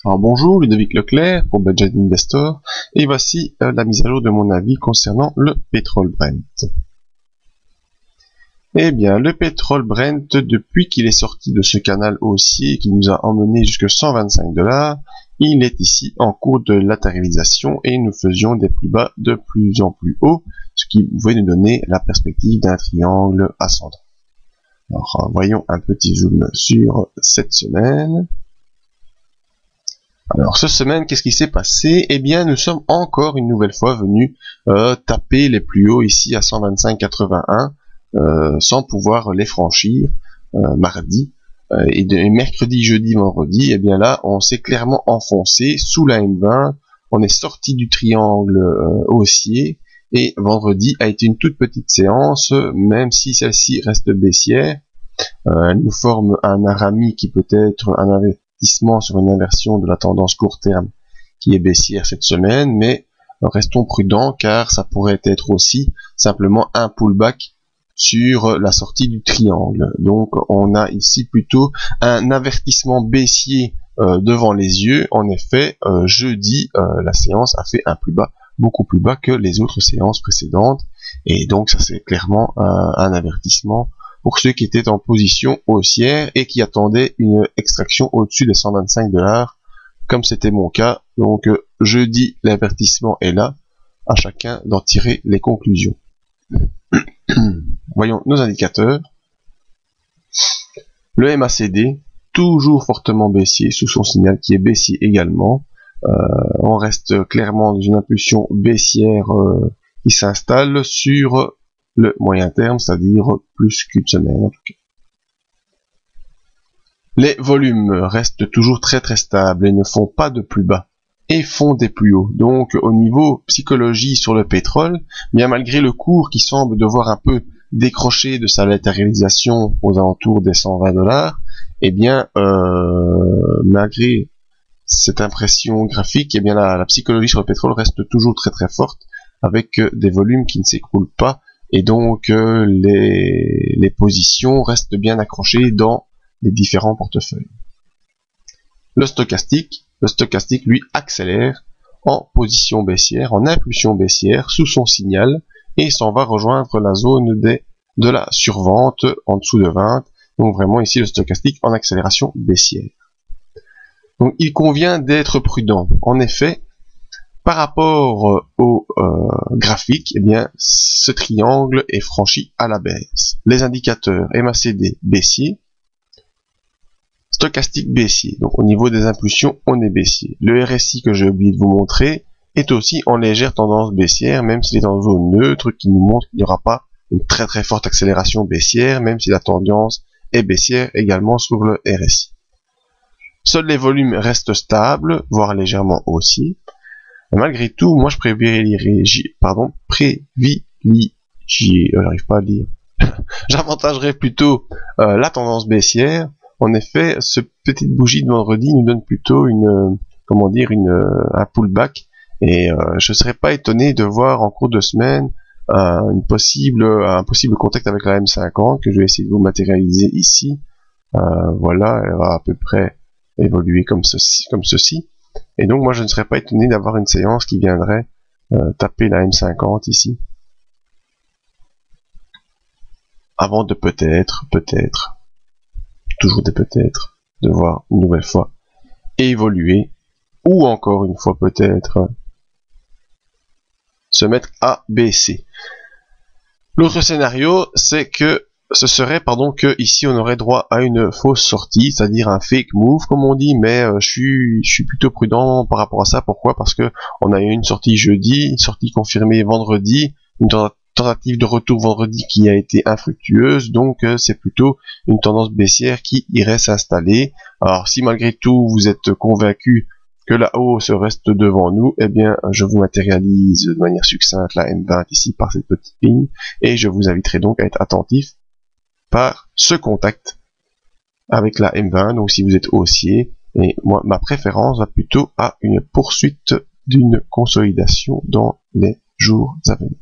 Alors bonjour, Ludovic Leclerc pour Budget Investor, et voici la mise à jour de mon avis concernant le pétrole Brent. Eh bien, le pétrole Brent, depuis qu'il est sorti de ce canal haussier qui nous a emmené jusqu'à 125 $, il est ici en cours de latéralisation et nous faisions des plus bas de plus en plus haut, ce qui pouvait nous donner la perspective d'un triangle ascendant. Alors, voyons un petit zoom sur cette semaine. Alors, cette semaine, qu'est-ce qui s'est passé? Eh bien, nous sommes encore une nouvelle fois venus taper les plus hauts ici à 125,81 sans pouvoir les franchir mardi. Et mercredi, jeudi, vendredi, eh bien là, on s'est clairement enfoncé sous la M20. On est sorti du triangle haussier et vendredi a été une toute petite séance, même si celle-ci reste baissière. Elle nous forme un arami qui peut être un investissement sur une inversion de la tendance court terme qui est baissière cette semaine, mais restons prudents car ça pourrait être aussi simplement un pullback sur la sortie du triangle. Donc on a ici plutôt un avertissement baissier devant les yeux. En effet, jeudi, la séance a fait un plus bas, beaucoup plus bas que les autres séances précédentes, et donc ça c'est clairement un avertissement pour ceux qui étaient en position haussière et qui attendaient une extraction au-dessus des 125 $, comme c'était mon cas. Donc jeudi, l'avertissement est là, à chacun d'en tirer les conclusions. Voyons nos indicateurs. Le MACD, toujours fortement baissier, sous son signal qui est baissier également. On reste clairement dans une impulsion baissière qui s'installe sur le moyen terme, c'est-à-dire plus qu'une semaine en tout cas. Les volumes restent toujours très stables et ne font pas de plus bas et font des plus hauts. Donc au niveau psychologie sur le pétrole, bien malgré le cours qui semble devoir un peu décrocher de sa latéralisation aux alentours des 120 $, eh bien malgré cette impression graphique, eh bien la psychologie sur le pétrole reste toujours très forte, avec des volumes qui ne s'écroulent pas, et donc les positions restent bien accrochées dans les différents portefeuilles. Le stochastique lui accélère en position baissière, en impulsion baissière sous son signal, et s'en va rejoindre la zone de la survente en dessous de 20. Donc vraiment ici le stochastique en accélération baissière. Donc il convient d'être prudent. En effet, par rapport au graphique, eh bien ce triangle est franchi à la baisse. Les indicateurs MACD baissier, stochastique baissier. Donc au niveau des impulsions, on est baissier. Le RSI que j'ai oublié de vous montrer est aussi en légère tendance baissière, même s'il est en zone neutre, qui nous montre qu'il n'y aura pas une très forte accélération baissière, même si la tendance est baissière également sur le RSI. Seuls les volumes restent stables, voire légèrement haussiers. Malgré tout, moi je j'arrive pas à lire. J'avantagerais plutôt la tendance baissière. En effet, cette petite bougie de vendredi nous donne plutôt un pullback, et je serais pas étonné de voir en cours de semaine un possible contact avec la M50 que je vais essayer de vous matérialiser ici. Voilà, elle va à peu près évoluer comme ceci. Et donc moi je ne serais pas étonné d'avoir une séance qui viendrait taper la M50 ici, avant de peut-être, toujours des peut-être, de voir une nouvelle fois évoluer, ou encore une fois peut-être se mettre à baisser. L'autre scénario, c'est que que ici on aurait droit à une fausse sortie, c'est-à-dire un fake move comme on dit, mais je suis plutôt prudent par rapport à ça. Pourquoi? Parce que on a eu une sortie jeudi, une sortie confirmée vendredi, une tentative de retour vendredi qui a été infructueuse, donc c'est plutôt une tendance baissière qui irait s'installer. Alors si malgré tout vous êtes convaincu que la hausse reste devant nous, eh bien je vous matérialise de manière succincte la M20 ici par cette petite ligne, et je vous inviterai donc à être attentif par ce contact avec la M20. Donc si vous êtes haussier, et moi ma préférence va plutôt à une poursuite d'une consolidation dans les jours à venir.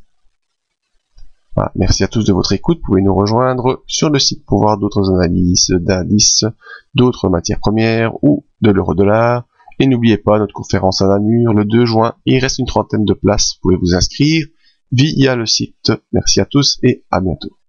Voilà, merci à tous de votre écoute. Vous pouvez nous rejoindre sur le site pour voir d'autres analyses d'indices, d'autres matières premières ou de l'euro-dollar, Et n'oubliez pas notre conférence à Namur le 2 juin. Il reste une 30aine de places. Vous pouvez vous inscrire via le site. Merci à tous et à bientôt.